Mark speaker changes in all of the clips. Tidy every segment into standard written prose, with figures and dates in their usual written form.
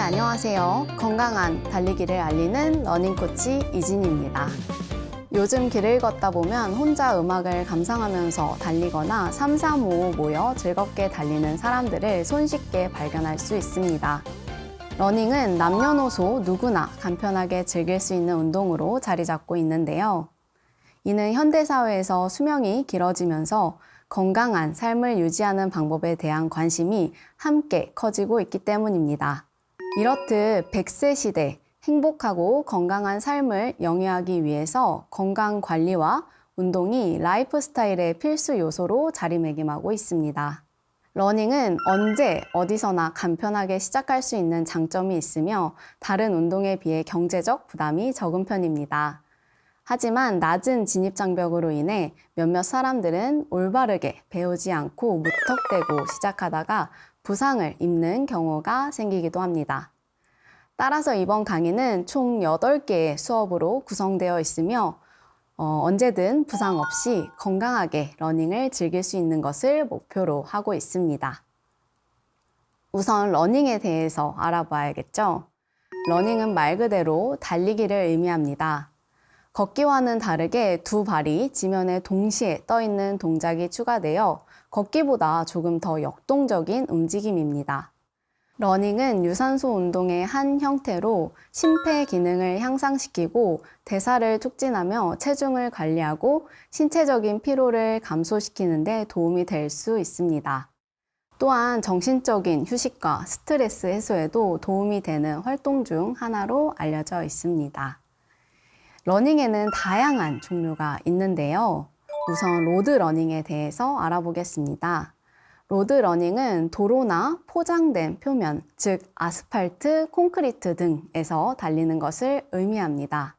Speaker 1: 안녕하세요. 건강한 달리기를 알리는 러닝코치 이진입니다. 요즘 길을 걷다 보면 혼자 음악을 감상하면서 달리거나 3, 4, 5 모여 즐겁게 달리는 사람들을 손쉽게 발견할 수 있습니다. 러닝은 남녀노소 누구나 간편하게 즐길 수 있는 운동으로 자리 잡고 있는데요. 이는 현대사회에서 수명이 길어지면서 건강한 삶을 유지하는 방법에 대한 관심이 함께 커지고 있기 때문입니다. 이렇듯 100세 시대 행복하고 건강한 삶을 영위하기 위해서 건강 관리와 운동이 라이프 스타일의 필수 요소로 자리매김하고 있습니다. 러닝은 언제 어디서나 간편하게 시작할 수 있는 장점이 있으며 다른 운동에 비해 경제적 부담이 적은 편입니다. 하지만 낮은 진입장벽으로 인해 몇몇 사람들은 올바르게 배우지 않고 무턱대고 시작하다가 부상을 입는 경우가 생기기도 합니다. 따라서 이번 강의는 총 8개의 수업으로 구성되어 있으며 언제든 부상 없이 건강하게 러닝을 즐길 수 있는 것을 목표로 하고 있습니다. 우선 러닝에 대해서 알아봐야겠죠? 러닝은 말 그대로 달리기를 의미합니다. 걷기와는 다르게 두 발이 지면에 동시에 떠 있는 동작이 추가되어 걷기보다 조금 더 역동적인 움직임입니다. 러닝은 유산소 운동의 한 형태로 심폐 기능을 향상시키고 대사를 촉진하며 체중을 관리하고 신체적인 피로를 감소시키는 데 도움이 될 수 있습니다. 또한 정신적인 휴식과 스트레스 해소에도 도움이 되는 활동 중 하나로 알려져 있습니다. 러닝에는 다양한 종류가 있는데요. 우선 로드러닝에 대해서 알아보겠습니다. 로드러닝은 도로나 포장된 표면, 즉 아스팔트, 콘크리트 등에서 달리는 것을 의미합니다.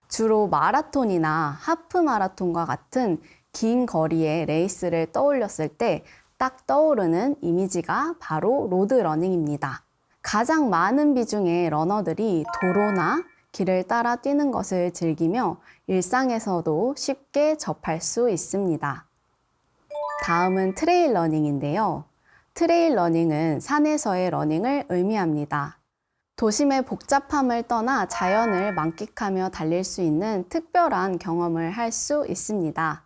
Speaker 1: 주로 마라톤이나 하프 마라톤과 같은 긴 거리의 레이스를 떠올렸을 때 딱 떠오르는 이미지가 바로 로드러닝입니다. 가장 많은 비중의 러너들이 도로나 길을 따라 뛰는 것을 즐기며 일상에서도 쉽게 접할 수 있습니다. 다음은 트레일 러닝인데요. 트레일 러닝은 산에서의 러닝을 의미합니다. 도심의 복잡함을 떠나 자연을 만끽하며 달릴 수 있는 특별한 경험을 할 수 있습니다.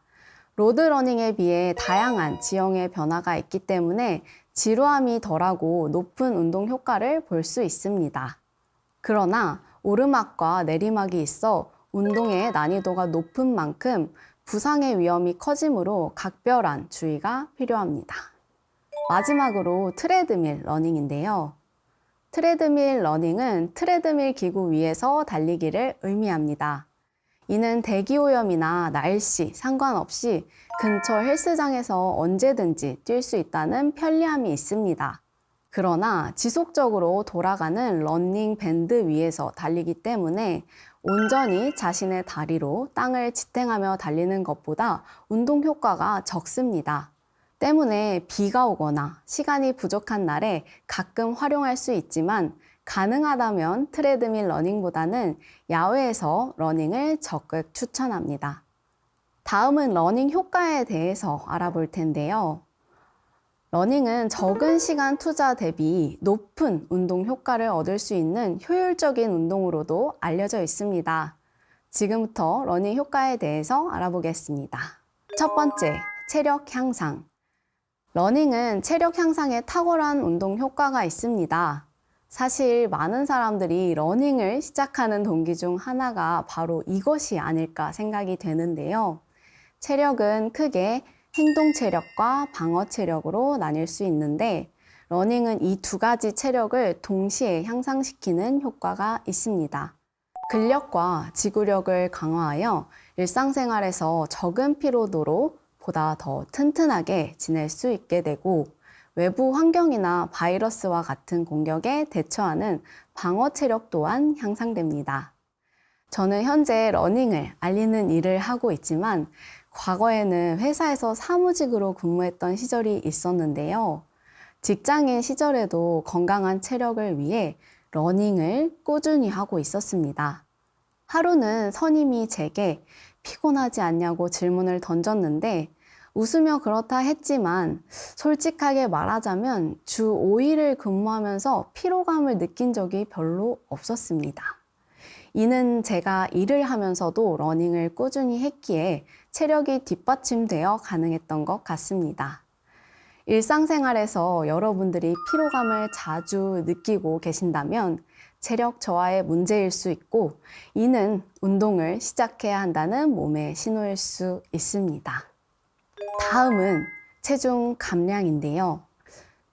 Speaker 1: 로드러닝에 비해 다양한 지형의 변화가 있기 때문에 지루함이 덜하고 높은 운동 효과를 볼 수 있습니다. 그러나 오르막과 내리막이 있어 운동의 난이도가 높은 만큼 부상의 위험이 커지므로 각별한 주의가 필요합니다. 마지막으로 트레드밀 러닝인데요. 트레드밀 러닝은 트레드밀 기구 위에서 달리기를 의미합니다. 이는 대기오염이나 날씨 상관없이 근처 헬스장에서 언제든지 뛸 수 있다는 편리함이 있습니다. 그러나 지속적으로 돌아가는 러닝 밴드 위에서 달리기 때문에 온전히 자신의 다리로 땅을 지탱하며 달리는 것보다 운동 효과가 적습니다. 때문에 비가 오거나 시간이 부족한 날에 가끔 활용할 수 있지만 가능하다면 트레드밀 러닝보다는 야외에서 러닝을 적극 추천합니다. 다음은 러닝 효과에 대해서 알아볼 텐데요. 러닝은 적은 시간 투자 대비 높은 운동 효과를 얻을 수 있는 효율적인 운동으로도 알려져 있습니다. 지금부터 러닝 효과에 대해서 알아보겠습니다. 첫 번째, 체력 향상. 러닝은 체력 향상에 탁월한 운동 효과가 있습니다. 사실 많은 사람들이 러닝을 시작하는 동기 중 하나가 바로 이것이 아닐까 생각이 되는데요. 체력은 크게 행동 체력과 방어 체력으로 나뉠 수 있는데 러닝은 이 두 가지 체력을 동시에 향상시키는 효과가 있습니다. 근력과 지구력을 강화하여 일상생활에서 적은 피로도로 보다 더 튼튼하게 지낼 수 있게 되고 외부 환경이나 바이러스와 같은 공격에 대처하는 방어 체력 또한 향상됩니다. 저는 현재 러닝을 알리는 일을 하고 있지만 과거에는 회사에서 사무직으로 근무했던 시절이 있었는데요. 직장인 시절에도 건강한 체력을 위해 러닝을 꾸준히 하고 있었습니다. 하루는 선임이 제게 피곤하지 않냐고 질문을 던졌는데 웃으며 그렇다 했지만 솔직하게 말하자면 주 5일을 근무하면서 피로감을 느낀 적이 별로 없었습니다. 이는 제가 일을 하면서도 러닝을 꾸준히 했기에 체력이 뒷받침되어 가능했던 것 같습니다. 일상생활에서 여러분들이 피로감을 자주 느끼고 계신다면 체력 저하의 문제일 수 있고, 이는 운동을 시작해야 한다는 몸의 신호일 수 있습니다. 다음은 체중 감량인데요.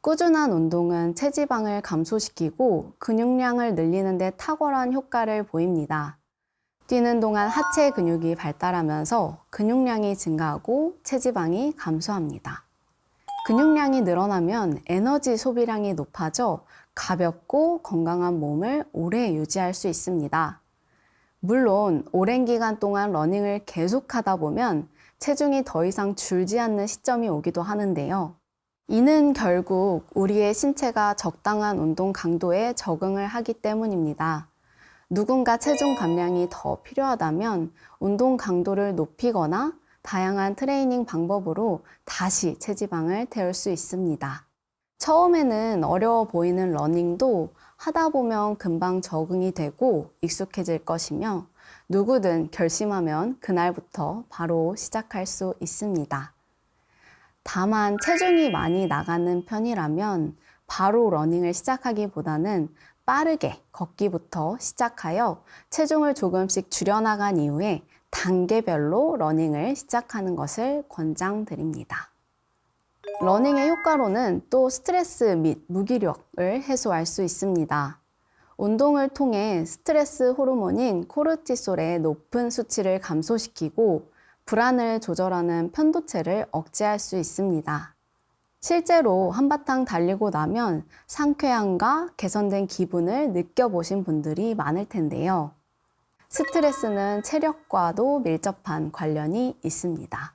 Speaker 1: 꾸준한 운동은 체지방을 감소시키고 근육량을 늘리는 데 탁월한 효과를 보입니다. 뛰는 동안 하체 근육이 발달하면서 근육량이 증가하고 체지방이 감소합니다. 근육량이 늘어나면 에너지 소비량이 높아져 가볍고 건강한 몸을 오래 유지할 수 있습니다. 물론 오랜 기간 동안 러닝을 계속하다 보면 체중이 더 이상 줄지 않는 시점이 오기도 하는데요. 이는 결국 우리의 신체가 적당한 운동 강도에 적응을 하기 때문입니다. 누군가 체중 감량이 더 필요하다면 운동 강도를 높이거나 다양한 트레이닝 방법으로 다시 체지방을 태울 수 있습니다. 처음에는 어려워 보이는 러닝도 하다 보면 금방 적응이 되고 익숙해질 것이며, 누구든 결심하면 그날부터 바로 시작할 수 있습니다. 다만 체중이 많이 나가는 편이라면 바로 러닝을 시작하기보다는 빠르게 걷기부터 시작하여 체중을 조금씩 줄여나간 이후에 단계별로 러닝을 시작하는 것을 권장드립니다. 러닝의 효과로는 또 스트레스 및 무기력을 해소할 수 있습니다. 운동을 통해 스트레스 호르몬인 코르티솔의 높은 수치를 감소시키고 불안을 조절하는 편도체를 억제할 수 있습니다. 실제로 한바탕 달리고 나면 상쾌함과 개선된 기분을 느껴보신 분들이 많을 텐데요. 스트레스는 체력과도 밀접한 관련이 있습니다.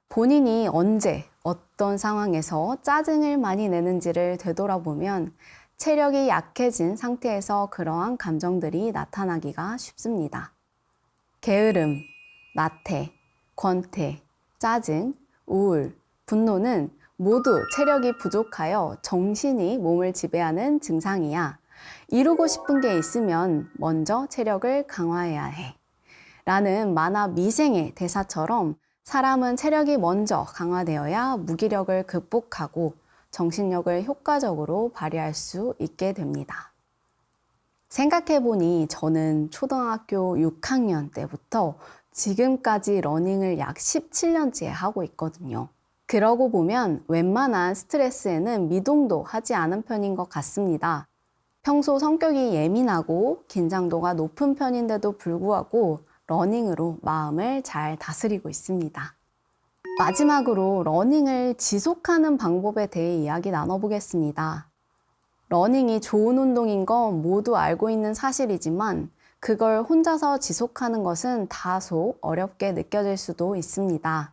Speaker 1: 본인이 언제 어떤 상황에서 짜증을 많이 내는지를 되돌아보면 체력이 약해진 상태에서 그러한 감정들이 나타나기가 쉽습니다. 게으름, 나태, 권태, 짜증, 우울, 분노는 모두 체력이 부족하여 정신이 몸을 지배하는 증상이야. 이루고 싶은 게 있으면 먼저 체력을 강화해야 해. 라는 만화 미생의 대사처럼 사람은 체력이 먼저 강화되어야 무기력을 극복하고 정신력을 효과적으로 발휘할 수 있게 됩니다. 생각해보니 저는 초등학교 6학년 때부터 지금까지 러닝을 약 17년째 하고 있거든요. 그러고 보면 웬만한 스트레스에는 미동도 하지 않은 편인 것 같습니다. 평소 성격이 예민하고 긴장도가 높은 편인데도 불구하고 러닝으로 마음을 잘 다스리고 있습니다. 마지막으로 러닝을 지속하는 방법에 대해 이야기 나눠보겠습니다. 러닝이 좋은 운동인 건 모두 알고 있는 사실이지만 그걸 혼자서 지속하는 것은 다소 어렵게 느껴질 수도 있습니다.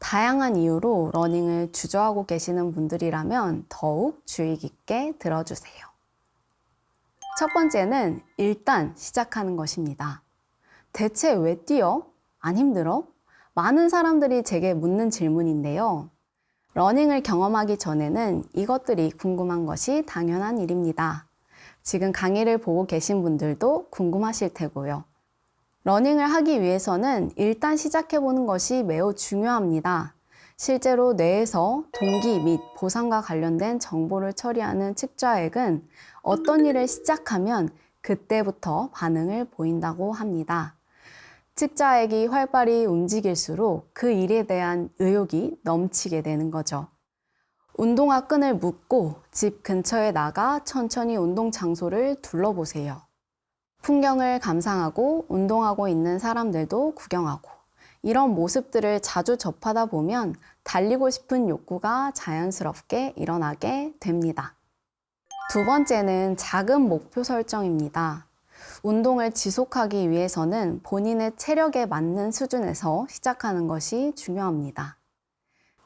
Speaker 1: 다양한 이유로 러닝을 주저하고 계시는 분들이라면 더욱 주의 깊게 들어주세요. 첫 번째는 일단 시작하는 것입니다. 대체 왜 뛰어? 안 힘들어? 많은 사람들이 제게 묻는 질문인데요. 러닝을 경험하기 전에는 이것들이 궁금한 것이 당연한 일입니다. 지금 강의를 보고 계신 분들도 궁금하실 테고요. 러닝을 하기 위해서는 일단 시작해보는 것이 매우 중요합니다. 실제로 뇌에서 동기 및 보상과 관련된 정보를 처리하는 측좌액은 어떤 일을 시작하면 그때부터 반응을 보인다고 합니다. 측좌액이 활발히 움직일수록 그 일에 대한 의욕이 넘치게 되는 거죠. 운동화 끈을 묶고 집 근처에 나가 천천히 운동 장소를 둘러보세요. 풍경을 감상하고 운동하고 있는 사람들도 구경하고, 이런 모습들을 자주 접하다 보면 달리고 싶은 욕구가 자연스럽게 일어나게 됩니다. 두 번째는 작은 목표 설정입니다. 운동을 지속하기 위해서는 본인의 체력에 맞는 수준에서 시작하는 것이 중요합니다.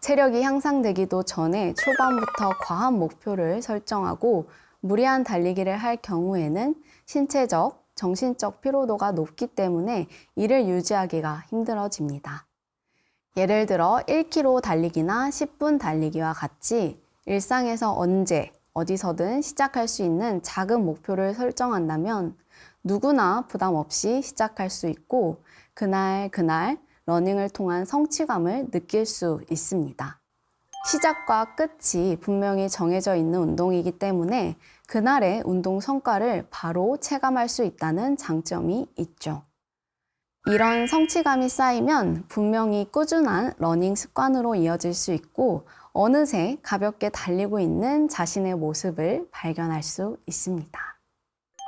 Speaker 1: 체력이 향상되기도 전에 초반부터 과한 목표를 설정하고 무리한 달리기를 할 경우에는 신체적, 정신적 피로도가 높기 때문에 이를 유지하기가 힘들어집니다. 예를 들어 1km 달리기나 10분 달리기와 같이 일상에서 언제, 어디서든 시작할 수 있는 작은 목표를 설정한다면 누구나 부담 없이 시작할 수 있고 그날 러닝을 통한 성취감을 느낄 수 있습니다. 시작과 끝이 분명히 정해져 있는 운동이기 때문에 그날의 운동 성과를 바로 체감할 수 있다는 장점이 있죠. 이런 성취감이 쌓이면 분명히 꾸준한 러닝 습관으로 이어질 수 있고 어느새 가볍게 달리고 있는 자신의 모습을 발견할 수 있습니다.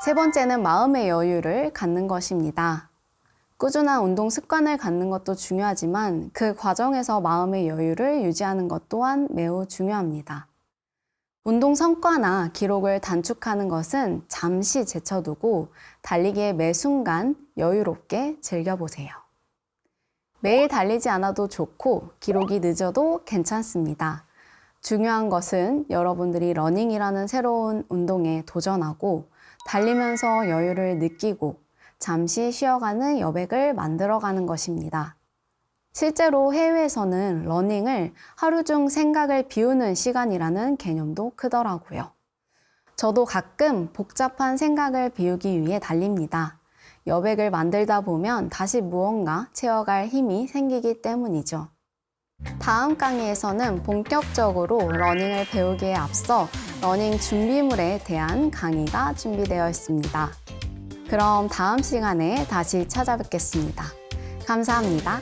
Speaker 1: 세 번째는 마음의 여유를 갖는 것입니다. 꾸준한 운동 습관을 갖는 것도 중요하지만 그 과정에서 마음의 여유를 유지하는 것 또한 매우 중요합니다. 운동 성과나 기록을 단축하는 것은 잠시 제쳐두고 달리기의 매 순간 여유롭게 즐겨보세요. 매일 달리지 않아도 좋고 기록이 늦어도 괜찮습니다. 중요한 것은 여러분들이 러닝이라는 새로운 운동에 도전하고 달리면서 여유를 느끼고 잠시 쉬어가는 여백을 만들어가는 것입니다. 실제로 해외에서는 러닝을 하루 중 생각을 비우는 시간이라는 개념도 크더라고요. 저도 가끔 복잡한 생각을 비우기 위해 달립니다. 여백을 만들다 보면 다시 무언가 채워갈 힘이 생기기 때문이죠. 다음 강의에서는 본격적으로 러닝을 배우기에 앞서 러닝 준비물에 대한 강의가 준비되어 있습니다. 그럼 다음 시간에 다시 찾아뵙겠습니다. 감사합니다.